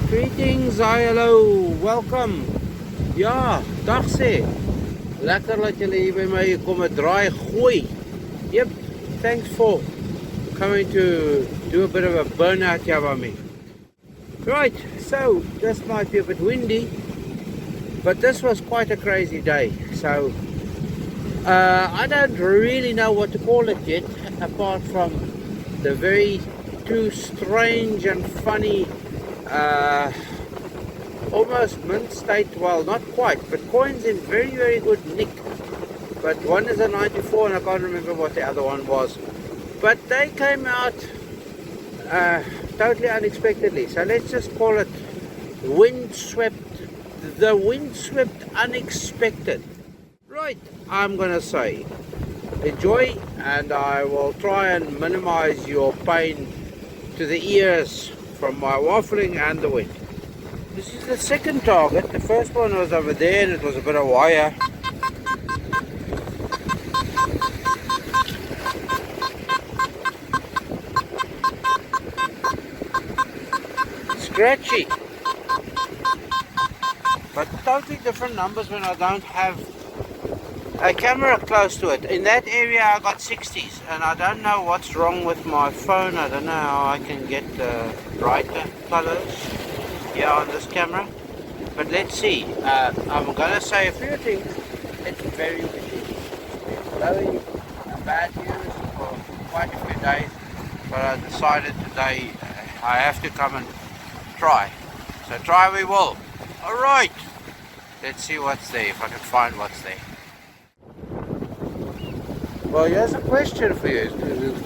Greetings, hi, hello, welcome. Ja, dag sê. Lekker dat julle hier by my kom 'n draai gooi. Yep, thanks for coming to do a bit of a burnout job on me. Right, so this might be a bit windy, but this was quite a crazy day. So I don't really know what to call it yet, apart from the very two strange and funny almost mint state, well not quite, but coins in very, very good nick. But one is a 94 and I can't remember what the other one was. But they came out totally unexpectedly. So let's just call it Windswept, the Windswept unexpected. Right, I'm gonna say enjoy, and I will try and minimize your pain to the ears from my waffling and the wind. This is the second target. The first one was over there and it was a bit of wire. Scratchy. But totally different numbers when I don't have a camera close to it. In that area I got 60s, and I don't know what's wrong with my phone. I don't know how I can get brighter colors here on this camera, but let's see. I'm gonna say a few things. It's very windy. It's blowing bad news for quite a few days, but I decided today I have to come and try. So try we will. Alright, let's see what's there, if I can find what's there. Well, here's a question for you.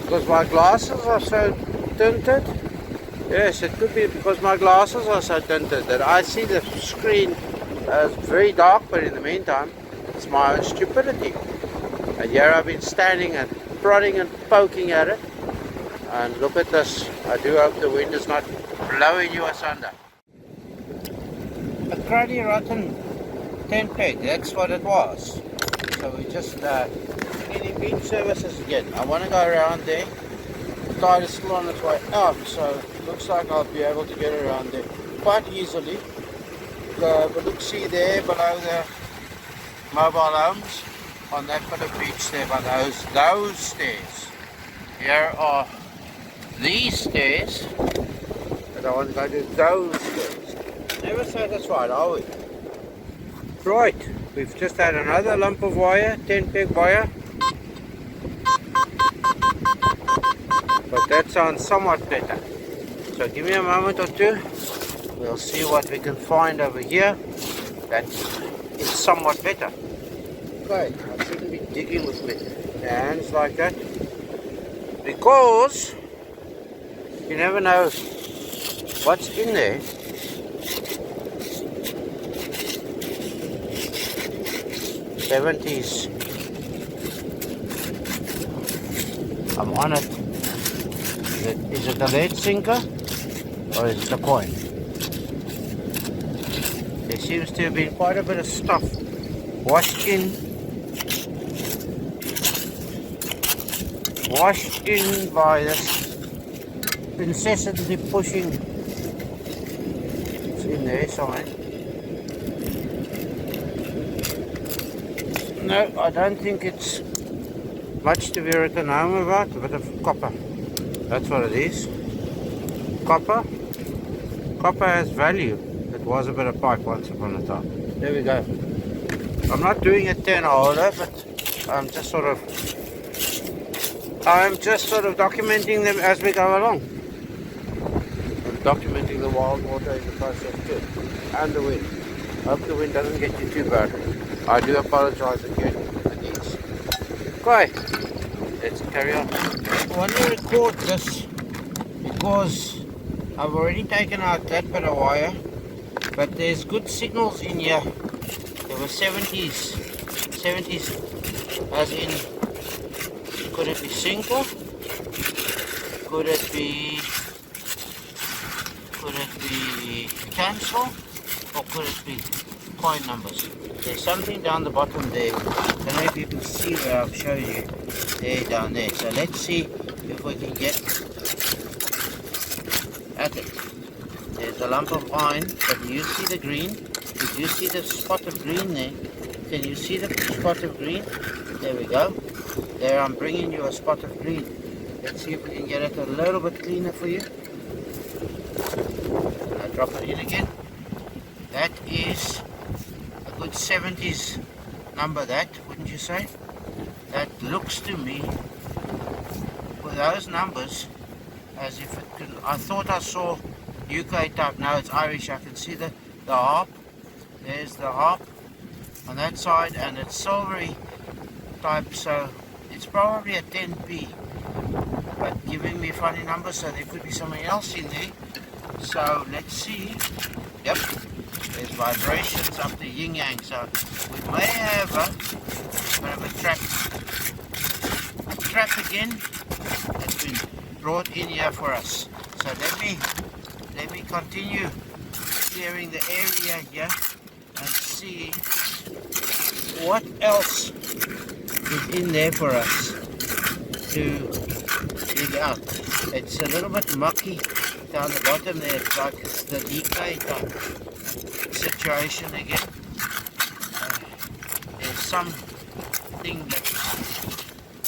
Because my glasses are so tinted. Yes, it could be because my glasses are so tinted that I see the screen as very dark, but in the meantime, it's my own stupidity. And here I've been standing and prodding and poking at it. And look at this. I do hope the wind is not blowing you asunder. A cruddy rotten tent peg, that's what it was. So we just cleaning beach services again. I want to go around there. The tide is still on its way up, so it looks like I'll be able to get around there quite easily. But look, see there below the mobile homes on that bit of beach there by those stairs. Here are these stairs, but I want to go to those stairs. Never satisfied, are we? Right, we've just had another lump of wire, 10 peg wire. But that sounds somewhat better. So give me a moment or two. We'll see what we can find over here that is somewhat better. Okay, I shouldn't be digging with my hands like that, because you never know what's in there. '70s. I'm on it. Is it a lead sinker or is it a coin? There seems to have been quite a bit of stuff washed in by this incessantly pushing. It's in there somewhere. No, I don't think it's much to be written home about. A bit of copper. That's what it is. Copper. Copper has value. It was a bit of pipe once upon a time. There we go. I'm not doing a 10 holder, but I'm just sort of documenting them as we go along. I'm documenting the wild water in the process too. And the wind. Hope the wind doesn't get you too bad. I do apologize again for these. Okay, let's carry on. I want to record this because I've already taken out that bit of wire, but there's good signals in here. There were 70s as in, could it be single? Could it be cancel? Or could it be coin numbers? There's something down the bottom there. I don't know if you can see where I've shown you. There, down there. So let's see if we can get at it. There's a lump of iron, but do you see the green? Did you see the spot of green there? Can you see the spot of green? There we go. There, I'm bringing you a spot of green. Let's see if we can get it a little bit cleaner for you. I'll drop it in again. That is a good 70s number, that, wouldn't you say? That looks to me, with those numbers, as if it could, I thought I saw UK type. Now it's Irish. I can see the harp. There's the harp on that side, and it's silvery type, so it's probably a 10p, but giving me funny numbers, so there could be something else in there. So let's see. Yep, there's vibrations up the yin yang, so we may have a bit of a trap again that's been brought in here for us. So let me continue clearing the area here and see what else is in there for us to dig out. It's a little bit mucky down the bottom there. It's like it's the decay type situation again. There's something that...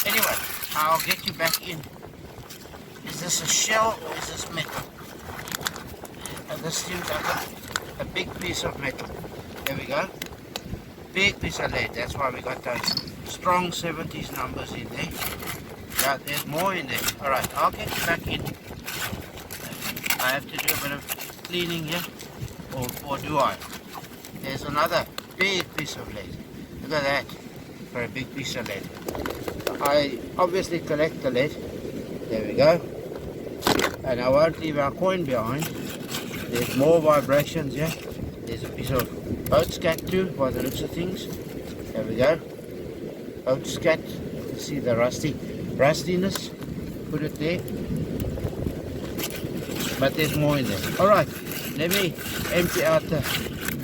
Anyway, I'll get you back in. Is this a shell or is this metal? And this seems like a big piece of metal. There we go. Big piece of lead. That's why we got those strong 70s numbers in there. Yeah, there's more in there. Alright, I'll get you back in. I have to do a bit of cleaning here. Or do I? There's another big piece of lead. Look at that. For a big piece of lead. I obviously collect the lead. There we go. And I won't leave our coin behind. There's more vibrations here. There's a piece of boat scat too, by the looks of things. There we go. Boat scat. You see the rustiness. Put it there. But there's more in there. Alright, let me empty out the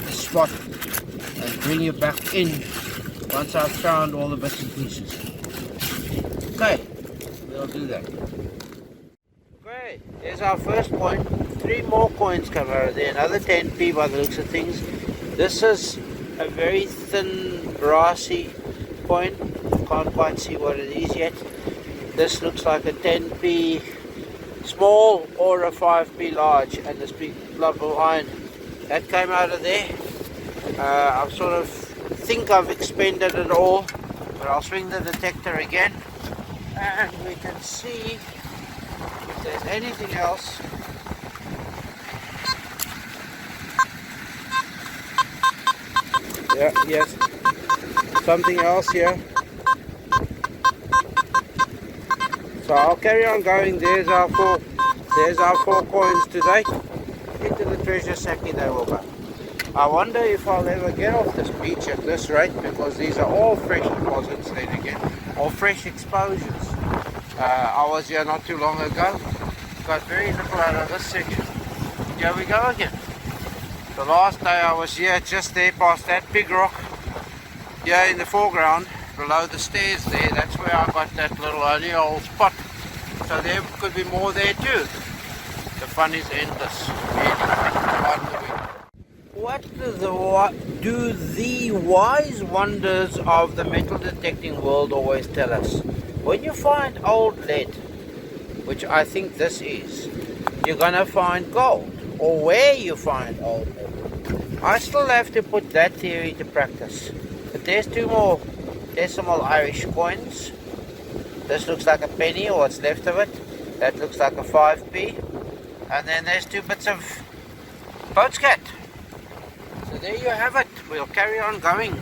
spot and bring you back in once I've found all the bits and pieces. Okay, we'll do that. Okay, there's our first coin. 3 more coins come out of there. Another 10p by the looks of things. This is a very thin, brassy coin. Can't quite see what it is yet. This looks like a 10p small or a 5p large, and this big lump of iron that came out of there. I sort of think I've expended it all, but I'll swing the detector again and we can see if there's anything else. Yeah, yes, something else here. So I'll carry on going. There's our four coins today. Into the treasure sack they will go. I wonder if I'll ever get off this beach at this rate, because these are all fresh deposits then again, or fresh exposures. I was here not too long ago. Got very little out of this section. Here we go again. The last day I was here, just there past that big rock, here in the foreground, below the stairs there, that's where I got that little only old spot. So there could be more there too. The fun is endless. What do the wise wonders of the metal detecting world always tell us? When you find old lead, which I think this is, you're gonna find gold. Or where you find old lead. I still have to put that theory to practice. But there's 2 more decimal Irish coins. This looks like a penny, or what's left of it. That looks like a 5p. And then there's 2 bits of boat scat. So there you have it. We'll carry on going.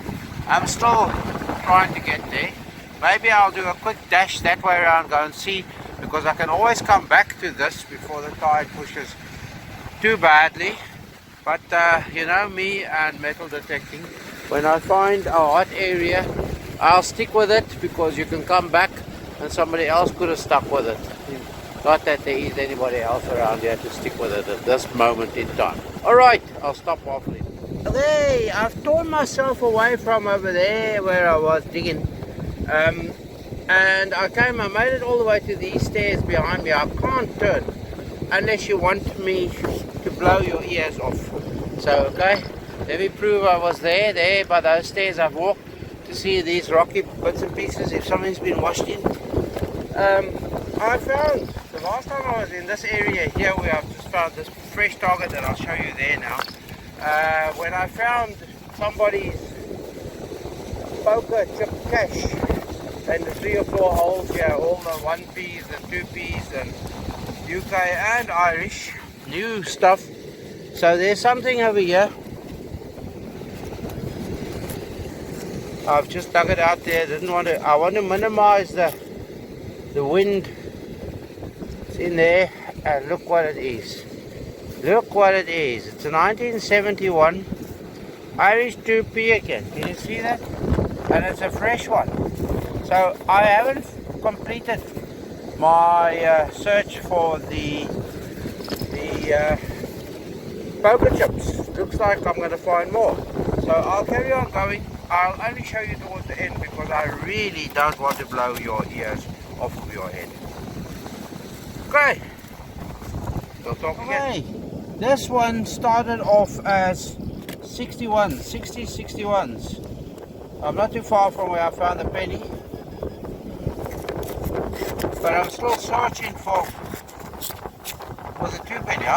I'm still trying to get there. Maybe I'll do a quick dash that way around, go and see, because I can always come back to this before the tide pushes too badly. But you know me and metal detecting, when I find a hot area, I'll stick with it, because you can come back and somebody else could have stuck with it. Not that there is anybody else around here to stick with it at this moment in time. Alright, I'll stop waffling. Okay, I've torn myself away from over there where I was digging. And I made it all the way to these stairs behind me. I can't turn unless you want me to blow your ears off. So, okay, let me prove I was there by those stairs I've walked to see these rocky bits and pieces if something's been washed in. I found, the last time I was in this area here where I've just found this fresh target that I'll show you there now, when I found somebody's poker chip cache and the 3 or 4 holes here, all the 1Ps and 2Ps and UK and Irish, new stuff. So there's something over here. I've just dug it out there, I want to minimize the wind. It's in there, and look what it is. Look what it is. It's a 1971 Irish 2P again. Can you see that? And it's a fresh one. So I haven't completed my search for the poker chips. Looks like I'm going to find more. So I'll carry on going. I'll only show you towards the end because I really don't want to blow your ears off of your head. Okay. We'll talk again. This one started off as 60s. I'm not too far from where I found the penny. But I'm still searching for the 2 penny.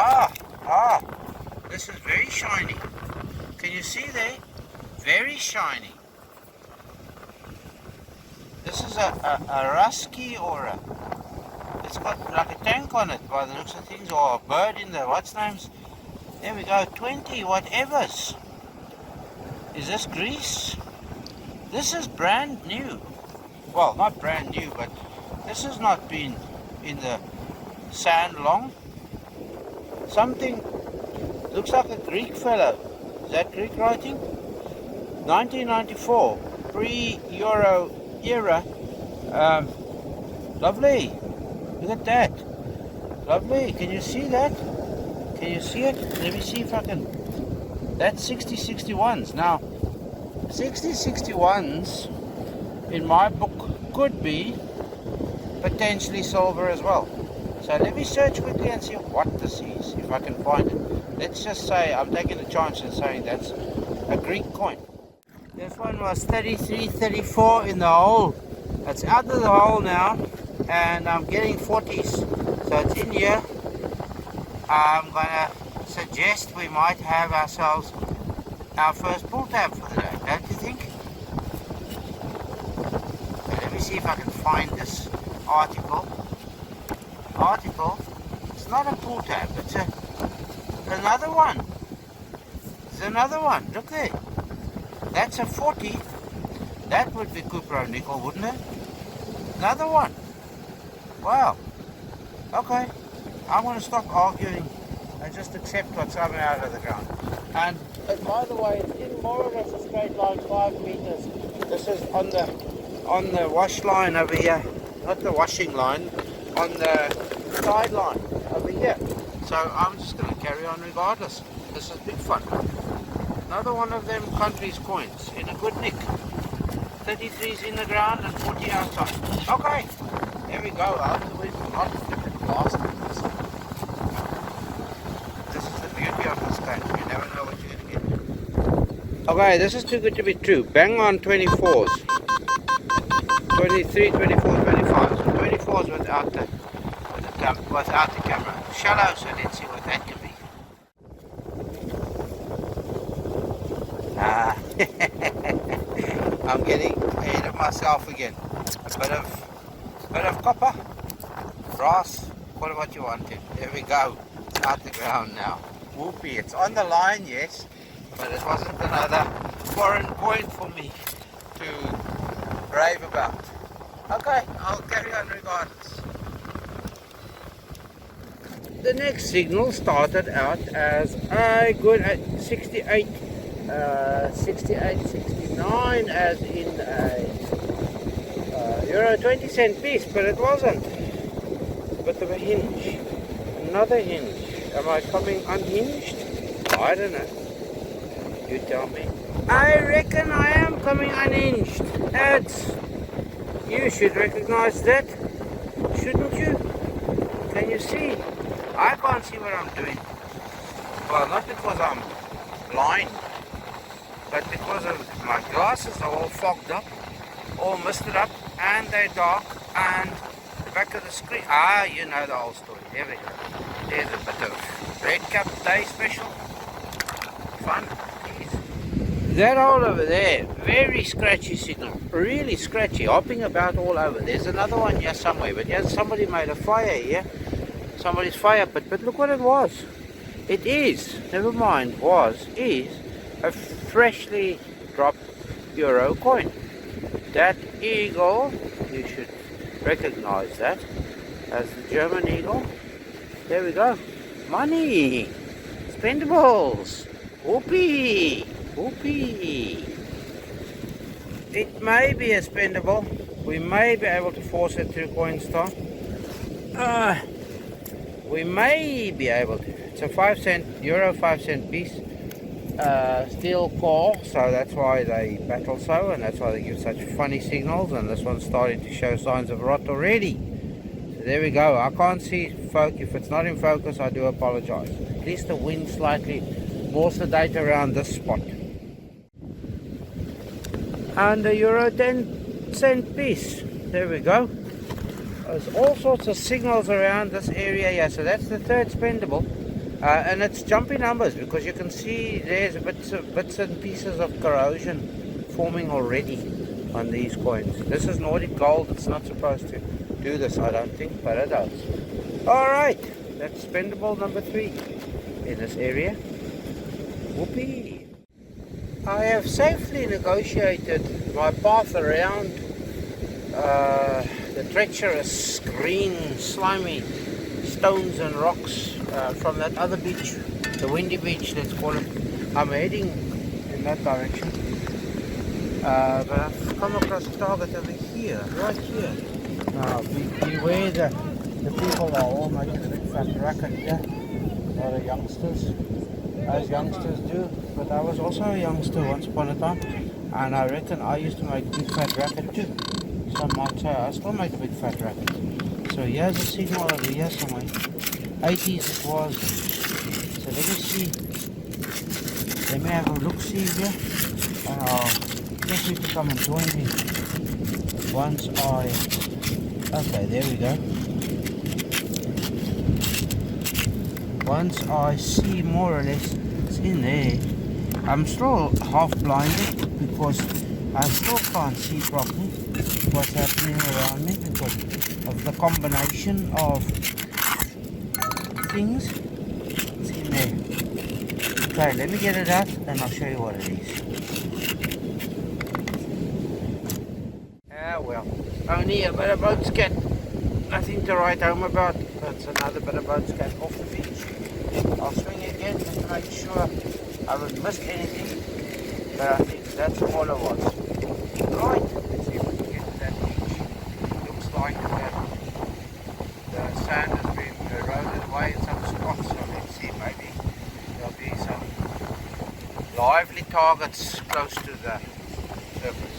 This is very shiny. Can you see there? Very shiny. This is a rusky or it's got like a tank on it by the looks of things, or a bird in the what's names. There we go, 20 whatevers. Is this grease? This is brand new. Well, not brand new, but this has not been in the sand long. Something looks like a Greek fellow. Is that Greek writing? 1994, pre-Euro era. Lovely. Look at that. Lovely. Can you see that? Can you see it? Let me see if I can. That's 6061s. Now, 6061s in my book could be potentially silver as well. So let me search quickly and see what this is, if I can find it. Let's just say I'm taking a chance and saying that's a Greek coin. This one was 33, 34 in the hole. It's out of the hole now, and I'm getting 40s. So it's in here. I'm gonna suggest we might have ourselves our first pull tab for the day, don't you think? So let me see if I can find this article. It's not a pull tab, it's another one. There's another one, look there. That's a 40. That would be Cupro nickel, wouldn't it? Another one. Wow. Okay. I'm going to stop arguing and just accept what's coming out of the ground. And by the way, it's in more or less a straight line, 5 meters. This is on the wash line over here. Not the washing line, on the side line over here. So I'm just going to carry on regardless. This is big fun. Another one of them country's coins in a good nick. 33s in the ground and 40 outside. Okay, there we go. Out of the way from not flipping blasting this. This is the beauty of this game. You never know what you're going to get. Okay, this is too good to be true. Bang on 24s. 23, 24, 25. So 24s without the camera. Shallow, so let's see what that can be. I'm getting ahead of myself again. A bit of copper, brass, call it what you want it. There we go. It's out the ground now. Whoopee, it's on the line, yes, but it wasn't another foreign coin for me to rave about. Okay, I'll carry on regardless. The next signal started out as a good 68, 69 as in a euro 20 cent piece, but it wasn't. A bit of a hinge. Another hinge. Am I coming unhinged? I don't know. You tell me. I reckon I am coming unhinged. You should recognize that, shouldn't you? Can you see? I can't see what I'm doing. Well, not because I'm blind, but because of my glasses are all fogged up, all misted up, and they're dark, and the back of the screen. Ah, you know the whole story. There we go. There's a bit of Red Cup Day special. Fun. Jeez. That hole over there, very scratchy signal. Really scratchy, hopping about all over. There's another one here somewhere, but yeah, somebody made a fire here. Somebody's fire pit, but look what it was. It is, never mind, is a freshly dropped euro coin. That eagle, you should recognize that as the German eagle. There we go. Money! Spendables! Whoopee! Whoopee! It may be a spendable. We may be able to force it through Coinstar. We may be able to. It's a 5 cent, euro 5 cent piece. Steel core, so that's why they battle so, and that's why they give such funny signals, and this one's starting to show signs of rot already. So there we go. I can't see if it's not in focus, I do apologize. At least the wind slightly more sedate around this spot. And a euro 10 cent piece. There we go. There's all sorts of signals around this area here, so that's the third spendable. And it's jumpy numbers because you can see there's bits and pieces of corrosion forming already on these coins. This is Nordic gold. It's not supposed to do this, I don't think, but it does. Alright, that's spendable number 3 in this area. Whoopee! I have safely negotiated my path around the treacherous, green, slimy stones and rocks from that other beach, the windy beach, let's call it. I'm heading in that direction, but I've come across a target over here, right here. Now beware the people are all making a big fat racket here. A lot of youngsters, as youngsters do, but I was also a youngster once upon a time, and I reckon I used to make a big fat racket too. Some might say I still make a big fat racket. So here's a signal over here somewhere. 80s it was. So let me see. Let me have a look see here. And I'll get you to come and join me. Once okay, there we go. Once I see more or less it's in there. I'm still half blinded because I still can't see properly what's happening around me because of the combination of things. It's in there. Okay, let me get it out and I'll show you what it is. Ah well, only a bit of boat scat. Nothing to write home about. That's another bit of boat scat off the beach. I'll swing again just to make sure I haven't missed anything. But I think that's all it was. Right, let's see if we can get to that beach. Looks like the sand has been eroded away in some spots, so let's see, maybe there'll be some lively targets close to the surface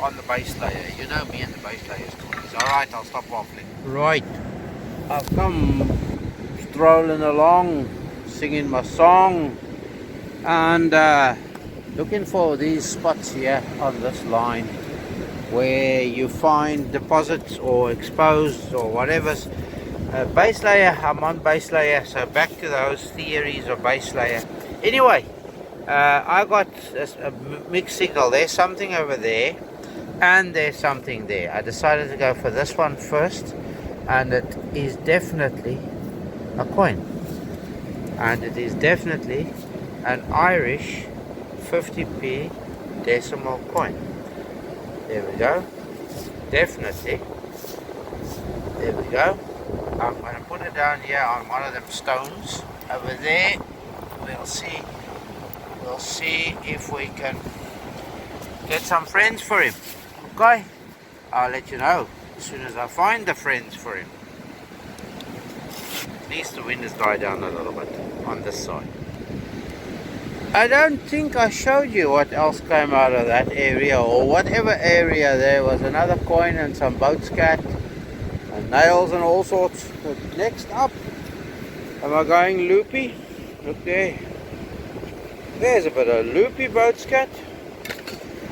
on the base layer. You know me and the base layer stories. Alright, I'll stop waffling. Right, I've come strolling along, singing my song, and looking for these spots here on this line where you find deposits or exposed or whatever's base layer. I'm on base layer, so back to those theories of base layer. Anyway, I got a mixed signal. There's something over there and there's something there. I decided to go for this one first, and it is definitely a coin, and it is definitely an Irish 50p decimal coin. There we go. Definitely. There we go. I'm going to put it down here on one of them stones over there. We'll see. We'll see if we can get some friends for him. Okay? I'll let you know as soon as I find the friends for him. At least the wind has died down a little bit on this side. I don't think I showed you what else came out of that area, or whatever area. There was another coin and some boat scat and nails and all sorts. But next up, am I going loopy? Look there. There's a bit of loopy boat scat.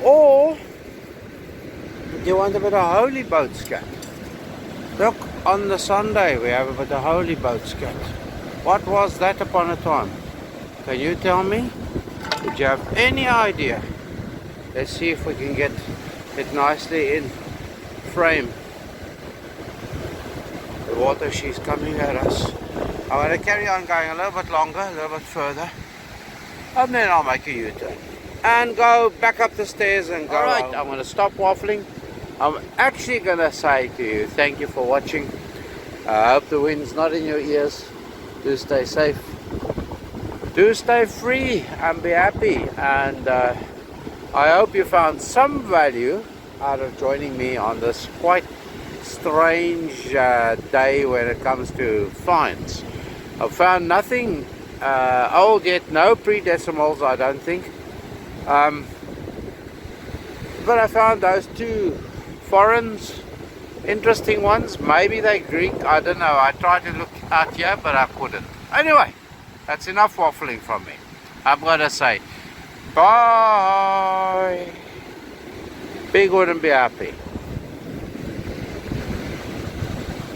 Or you want a bit of holy boat scat. Look, on the Sunday we have a bit of holy boat scat. What was that upon a time? Can you tell me? Would you have any idea? Let's see if we can get it nicely in frame. The water, she's coming at us. I'm going to carry on going a little bit longer, a little bit further, and then I'll make a U-turn and go back up the stairs and go. Alright, I'm going to stop waffling. I'm actually going to say to you, thank you for watching. I hope the wind's not in your ears. Do stay safe. Do stay free and be happy. And I hope you found some value out of joining me on this quite strange day when it comes to finds. I've found nothing old yet, no pre-decimals, I don't think. But I found those two foreigns, interesting ones. Maybe they're Greek, I don't know. I tried to look out here, but I couldn't. Anyway, that's enough waffling from me. I'm gonna say bye. Big wouldn't be happy.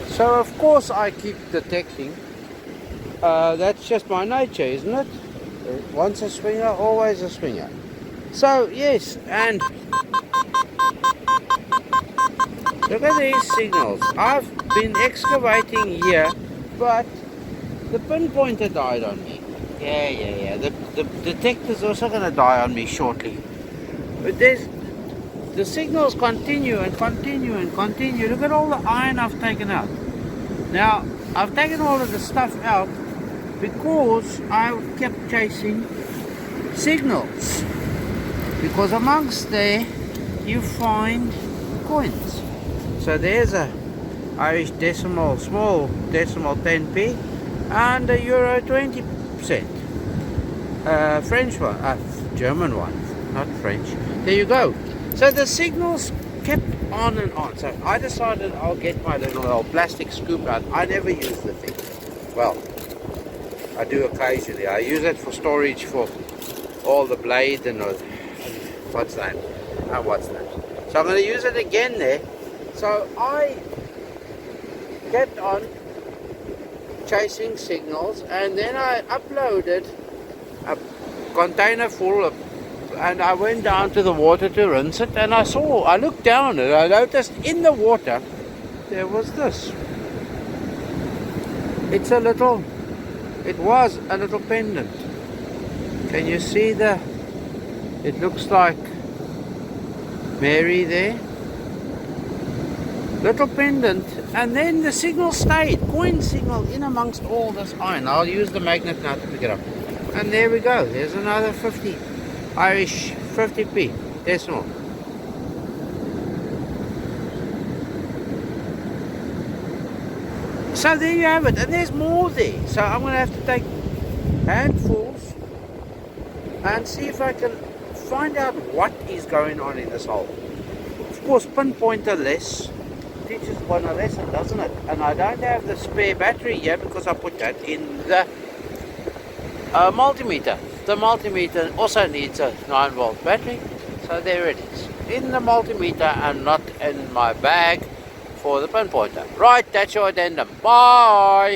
So of course I keep detecting. That's just my nature, isn't it? Once a swinger, always a swinger. So yes, and look at these signals. I've been excavating here, but the pinpointer died on me. Yeah. The detector's also going to die on me shortly. But the signals continue and continue and continue. Look at all the iron I've taken out. Now, I've taken all of the stuff out because I kept chasing signals. Because amongst there, you find coins. So there's a Irish decimal, small decimal 10p, and a euro 20 cent. French one, German one, not French. There you go. So the signals kept on and on. So I decided I'll get my little old plastic scoop out. I never use the thing. Well, I do occasionally. I use it for storage for all the blade and what's that? So I'm going to use it again there. So I kept on chasing signals, and then I uploaded a container full of, and I went down to the water to rinse it, and I looked down and I noticed in the water there was this. It was a little pendant. Can you see it looks like Mary there? Little pendant, and then the signal stayed, coin signal in amongst all this iron. I'll use the magnet now to pick it up. And there we go, there's another 50, Irish 50p, decimal. So there you have it, and there's more there. So I'm going to have to take handfuls and see if I can find out what is going on in this hole. Of course, pinpointer less teaches one a lesson, doesn't it? And I don't have the spare battery here because I put that in the multimeter. The multimeter also needs a 9-volt battery, so there it is, in the multimeter and not in my bag for the pinpointer. Right, that's your addendum. Bye!